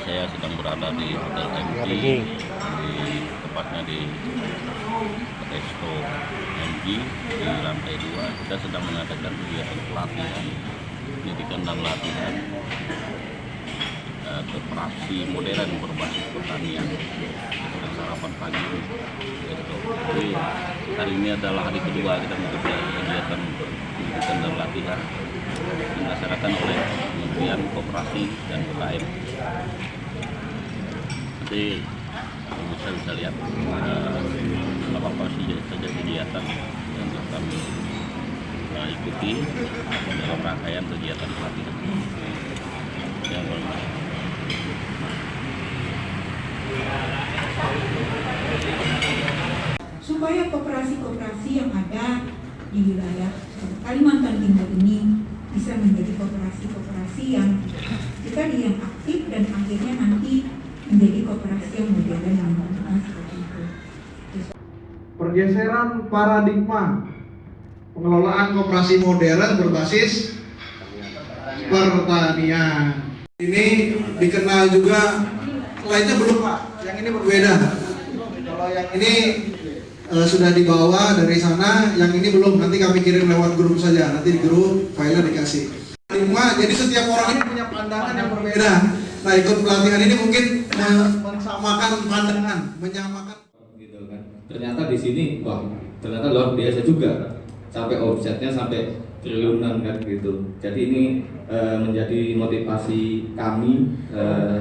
saya sedang berada di Hotel MG, tepatnya di Resto MG di lantai 2. Kita sedang mengadakan kegiatan pelatihan, pendidikan dan latihan koperasi modern berbasis pertanian. Kita sarapan pagi gitu. Jadi hari ini adalah hari kedua kita mengikuti kegiatan pendidikan dan latihan dilaksanakan oleh Kementerian Koperasi dan UKM. Nanti bisa lihat apa saja kegiatan yang kami ikuti dalam rangkaian kegiatan pelatihan. Supaya koperasi-koperasi yang ada di wilayah Kalimantan Timur ini bisa menjadi koperasi-koperasi yang aktif dan akhirnya nanti menjadi koperasi yang modern yang seperti itu. Pergeseran paradigma pengelolaan koperasi modern berbasis pertanian. Ini dikenal juga, lainnya belum Pak, yang ini berbeda. Kalau yang ini sudah dibawa dari sana, yang ini belum, nanti kami kirim lewat grup saja, nanti di grup filenya dikasih. Jadi setiap orang ini punya pandangan yang berbeda. Nah, ikut pelatihan ini mungkin mensamakan pandangan, menyamakan. Gitu kan. Ternyata di sini, wah, ternyata luar biasa juga, sampai omsetnya sampai triliunan kan gitu. Jadi ini menjadi motivasi kami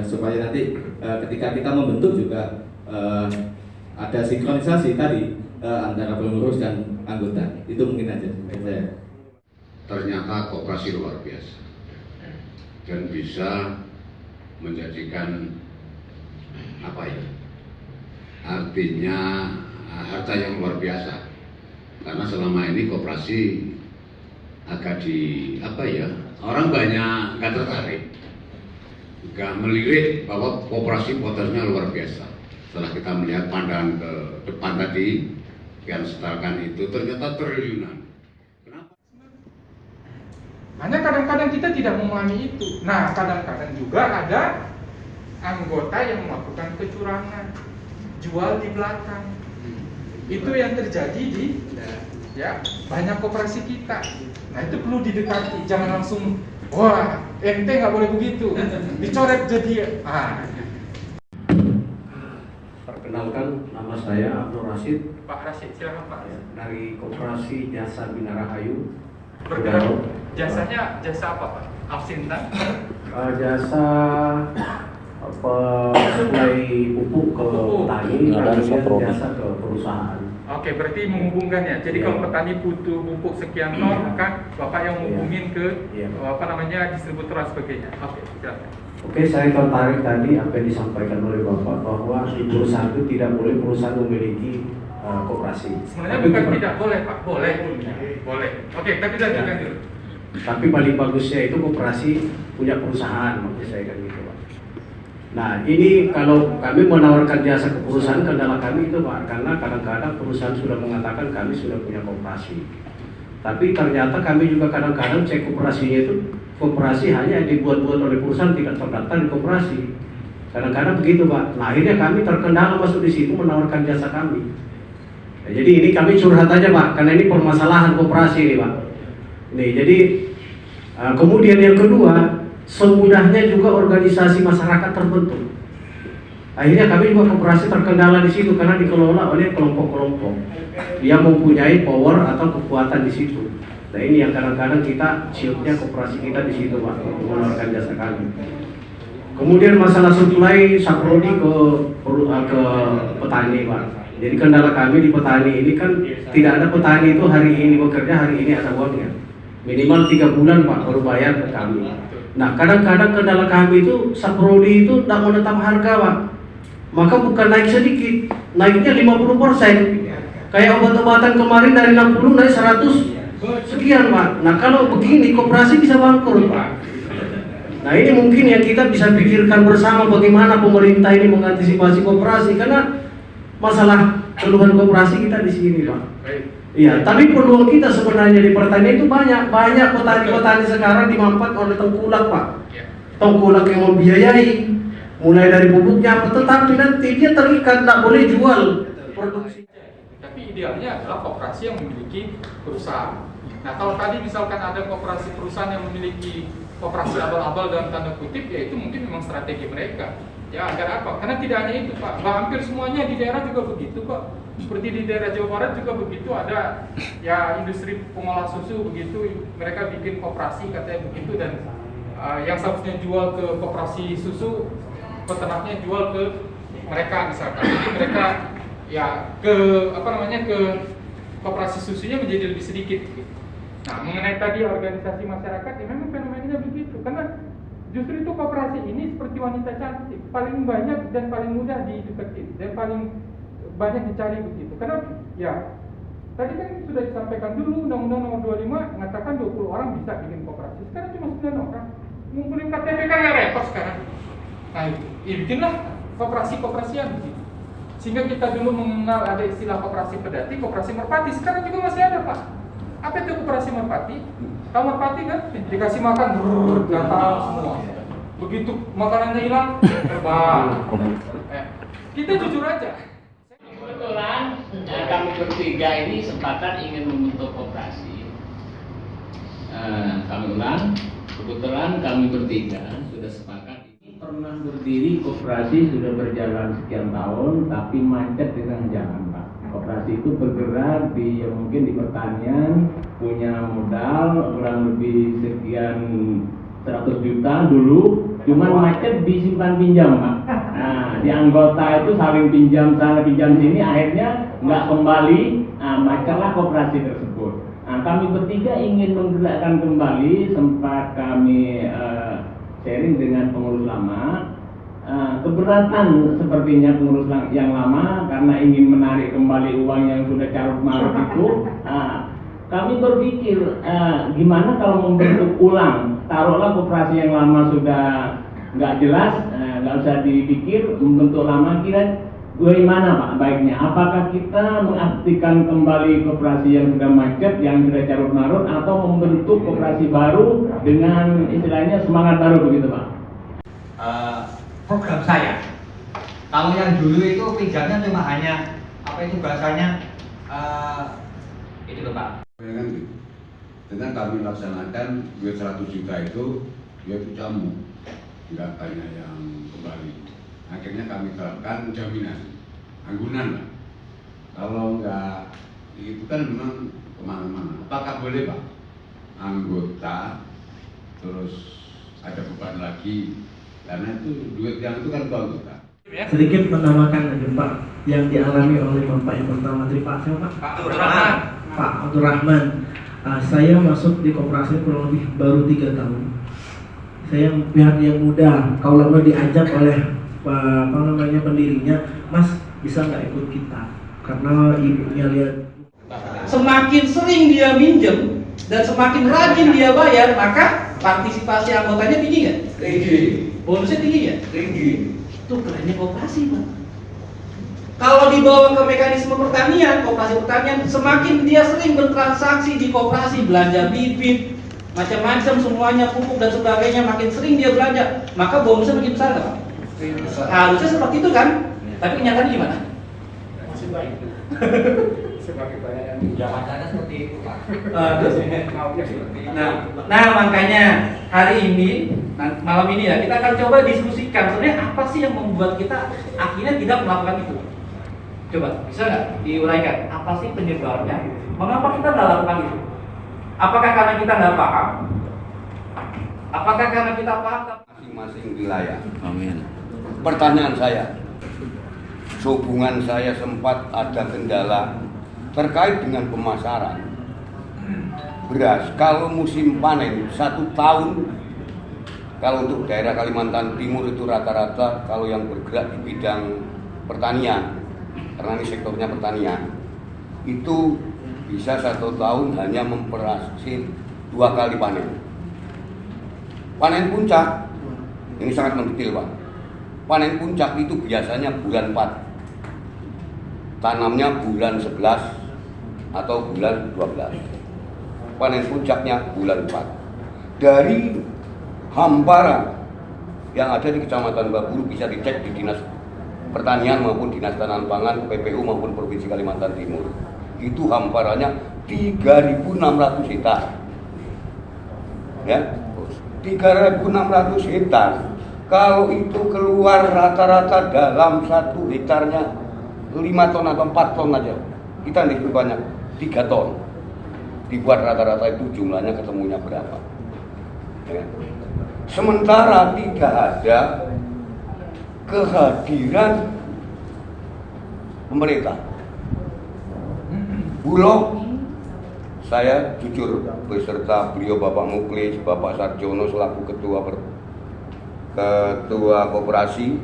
supaya nanti ketika kita membentuk juga ada sinkronisasi tadi antara pengurus dan anggota. Itu mungkin aja dari saya. Ternyata koperasi luar biasa dan bisa menjadikan artinya harta yang luar biasa, karena selama ini koperasi agak orang banyak nggak tertarik, nggak melirik bahwa koperasi potensinya luar biasa. Setelah kita melihat pandangan ke depan tadi yang setelahkan itu ternyata triliunan. Hanya kadang-kadang kita tidak memahami itu. Nah, kadang-kadang juga ada anggota yang melakukan kecurangan, jual di belakang. Itu yang terjadi di banyak koperasi kita. Nah, itu perlu didekati, jangan langsung wah, ente nggak boleh begitu, dicoret jadi. Perkenalkan, nama saya Abdul Rashid. Pak Rashid, silakan Pak. Dari Koperasi Jasa Bina Rahayu. Bergerak. Jasanya jasa apa Pak? Alsintan? Jasa suplai pupuk ke petani, kemudian jasa ke perusahaan. Oke, berarti menghubungkannya. Jadi kalau petani butuh pupuk sekian ton, maka Bapak yang menghubungin ke distributor dan sebagainya. Oke, silakan. Oke, saya tertarik tadi apa yang disampaikan oleh Bapak bahwa di perusahaan itu tidak boleh perusahaan memiliki koperasi. Sebenarnya bukan tidak boleh Pak, boleh. Oke, tapi lanjutkan dulu. Tapi paling bagusnya itu koperasi punya perusahaan, maksud saya kan gitu Pak. Nah, ini kalau kami menawarkan jasa ke perusahaan, kendala kami itu Pak, karena kadang-kadang perusahaan sudah mengatakan kami sudah punya koperasi. Tapi ternyata kami juga kadang-kadang cek koperasinya itu, koperasi hanya dibuat-buat oleh perusahaan, tidak terdaftar di koperasi. Kadang-kadang begitu Pak. Nah, akhirnya kami terkendala masuk di situ menawarkan jasa kami. Nah, jadi ini kami curhat aja Pak, karena ini permasalahan koperasi ini Pak. Nih, jadi kemudian yang kedua, semudahnya juga organisasi masyarakat terbentuk. Akhirnya kami juga koperasi terkendala di situ karena dikelola oleh kelompok-kelompok yang mempunyai power atau kekuatan di situ. Nah, ini yang kadang-kadang kita siupnya koperasi kita di situ Pak, untuk menawarkan jasa kami. Kemudian masalah suplai saprodi ke petani Pak. Jadi kendala kami di petani ini kan tidak ada petani itu hari ini bekerja, hari ini ada uangnya. Minimal 3 bulan Pak baru bayar ke kami. Nah, kadang-kadang kendala kami itu saprodi itu tidak menetap harga Pak. Maka bukan naik sedikit, naiknya 50%. Kayak obat-obatan kemarin dari 60 naik 100 sekian Pak. Nah, kalau begini koperasi bisa bangkrut Pak. Nah, ini mungkin yang kita bisa pikirkan bersama bagaimana pemerintah ini mengantisipasi koperasi, karena masalah keluhan koperasi kita di sini Pak. Iya, tapi peluang kita sebenarnya di pertanian itu banyak petani-petani sekarang dimanfaat oleh tengkulak Pak. Tengkulak yang membiayai, mulai dari pupuknya, tetapi nanti dia terikat, tak boleh jual produksi. Tapi idealnya adalah koperasi yang memiliki perusahaan. Nah, kalau tadi misalkan ada koperasi perusahaan yang memiliki koperasi abal-abal dalam tanda kutip, ya itu mungkin memang strategi mereka. Ya, agar apa? Karena tidak hanya itu, Pak. Hampir semuanya di daerah juga begitu, Pak. Seperti di daerah Jawa Barat juga begitu, ada ya industri pengolah susu begitu, mereka bikin koperasi katanya begitu, dan yang seharusnya jual ke koperasi susu, peternaknya jual ke mereka misalkan. Jadi mereka ya ke koperasi susunya menjadi lebih sedikit. Nah, mengenai tadi organisasi masyarakat, ya memang fenomenanya begitu, karena justru itu koperasi ini seperti wanita cantik, paling banyak dan paling mudah dideketin dan paling banyak dicari begitu. Karena ya tadi kan sudah disampaikan dulu, Undang-Undang Nomor 25 mengatakan 20 orang bisa bikin koperasi. Sekarang cuma 9 orang. Ngumpulin KTP kan nggak repot sekarang. Nah, ya bikinlah koperasi-koperasian begitu. Sehingga kita dulu mengenal ada istilah koperasi pedati, koperasi merpati. Sekarang juga masih ada, Pak. Apa itu koperasi merpati? Tahu merpati kan? Dikasih makan, datang semua. Begitu makanannya hilang, terbang. Kita jujur aja. Kebetulan kami bertiga ini sepakat ingin membentuk koperasi. Kami ulang, kebetulan kami bertiga sudah sepakat. Pernah berdiri koperasi sudah berjalan sekian tahun, tapi macet di tengah jalan, Pak. Koperasi itu bergerak di mungkin di pertanian, punya modal kurang lebih sekian 100 juta dulu, cuman macet disimpan pinjam, Pak. Nah, di anggota itu saling pinjam sana pinjam sini, akhirnya nggak kembali, macetlah koperasi tersebut. Nah, kami bertiga ingin menggerakkan kembali, sempat kami sharing dengan pengurus lama. Keberatan sepertinya pengurus yang lama karena ingin menarik kembali uang yang sudah carut marut itu. Kami berpikir gimana kalau membentuk ulang, taruhlah koperasi yang lama sudah nggak jelas, nggak usah dipikir, membentuk lama, kira bagaimana Pak baiknya? Apakah kita mengaktifkan kembali koperasi yang sudah macet, yang sudah carut marut, atau membentuk koperasi baru dengan istilahnya semangat baru begitu Pak? Program saya, kalau yang dulu itu pijatnya cuma hanya apa itu bahasanya itu loh Pak. Dengan kami laksanakan duit 100 juta itu jamu, nggak banyak yang kembali. Akhirnya kami terapkan jaminan, anggunan lah. Kalau nggak itu kan memang kemana-mana. Apakah boleh Pak anggota terus ada beban lagi? Karena itu duit yang itu kan untuk anggota. Sedikit menambahkan aja Pak yang dialami oleh Bapak yang pertama, Pak siapa Pak? Pak Abdurrahman. Pak Abdurrahman. Saya masuk di koperasi kurang lebih baru 3 tahun. Saya pihak yang muda, kalau lama diajak oleh pendirinya, Mas bisa nggak ikut kita? Karena ibunya lihat. Semakin sering dia minjem dan semakin rajin dia bayar, maka partisipasi anggotanya tinggi nggak? Tinggi. Bonusnya tinggi nggak? Tinggi. Itu kerennya koperasi Pak. Kalau dibawa ke mekanisme pertanian, koperasi pertanian, semakin dia sering bertransaksi di koperasi, belanja bibit, macam-macam semuanya, pupuk dan sebagainya, makin sering dia belanja, maka bonusnya makin besar nggak Pak? Harusnya seperti itu kan? Tapi kenyataannya gimana? Masih baik. Semakin banyak yang Jawabannya seperti itu Pak. Nah makanya hari ini, malam ini ya, kita akan coba diskusikan sebenarnya apa sih yang membuat kita akhirnya tidak melakukan itu. Coba, bisa nggak diuraikan? Apa sih penyebabnya? Mengapa kita nggak lakukan itu? Apakah karena kita nggak paham? Apakah karena kita paham? Masing-masing wilayah. Amin. Pertanyaan saya, hubungan saya sempat ada kendala terkait dengan pemasaran beras. Kalau musim panen 1 tahun, kalau untuk daerah Kalimantan Timur itu rata-rata kalau yang bergerak di bidang pertanian, karena ini sektornya pertanian, itu bisa 1 tahun hanya memperhasil 2 kali panen. Panen puncak, ini sangat mendetail Pak. Panen puncak itu biasanya bulan 4, tanamnya bulan 11 atau bulan 12. Panen puncaknya bulan 4. Dari hamparan yang ada di Kecamatan Baburu bisa dicek di Dinas Pertanian maupun Dinas Tanaman Pangan, PPU maupun Provinsi Kalimantan Timur. Itu hamparannya 3.600 hektar. Ya, 3.600 hektar. Kalau itu keluar rata-rata dalam 1 hektarnya 5 ton atau 4 ton aja, kita lebih banyak 3 ton. Dibuat rata-rata itu jumlahnya ketemunya berapa? Ya. Sementara tidak ada kehadiran pemerintah. Bulog, saya jujur beserta beliau Bapak Muklis, Bapak Sarjono selaku ketua koperasi.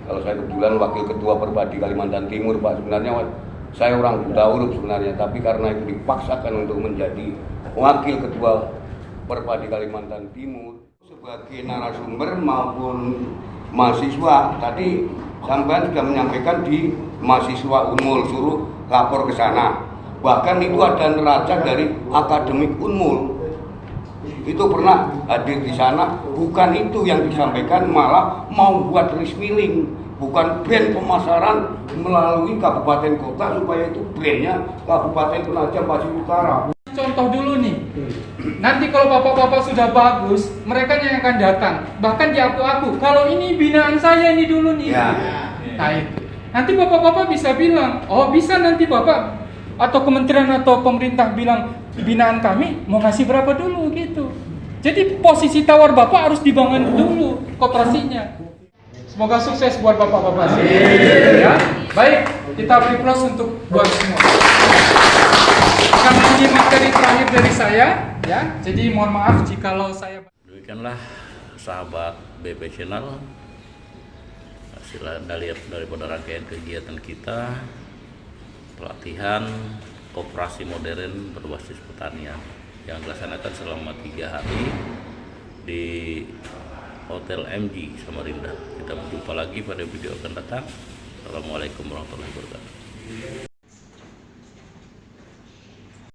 Kalau saya kebetulan wakil ketua Perpadi Kalimantan Timur, Pak, sebenarnya saya orang buta huruf sebenarnya, tapi karena itu dipaksakan untuk menjadi wakil ketua Perpadi Kalimantan Timur sebagai narasumber maupun mahasiswa. Tadi sampean sudah menyampaikan di mahasiswa Unmul suruh lapor ke sana. Bahkan itu ada neraca dari akademik Unmul. Itu pernah hadir di sana. Bukan itu yang disampaikan, malah mau buat rice milling, bukan brand pemasaran melalui kabupaten kota supaya itu brandnya Kabupaten Penajam Pasir Utara. Contoh dulu nih, nanti kalau bapak-bapak sudah bagus, mereka yang akan datang. Bahkan di aku kalau ini binaan saya ini dulu nih. Ya. Nah itu. Nanti bapak-bapak bisa bilang, oh bisa nanti bapak atau kementerian atau pemerintah bilang binaan kami mau ngasih berapa dulu gitu. Jadi posisi tawar bapak harus dibangun dulu koperasinya. Semoga sukses buat bapak-bapak. Ya, baik, kita beri plus untuk buat semua. Karena ini materi terakhir dari saya, ya. Jadi mohon maaf jikalau saya. Demikianlah sahabat BP Channel, hasil daripada rangkaian kegiatan kita, pelatihan koperasi modern berbasis pertanian yang dilaksanakan selama 3 hari di Hotel MG Samarinda. Kita berjumpa lagi pada video akan datang. Assalamualaikum warahmatullahi wabarakatuh.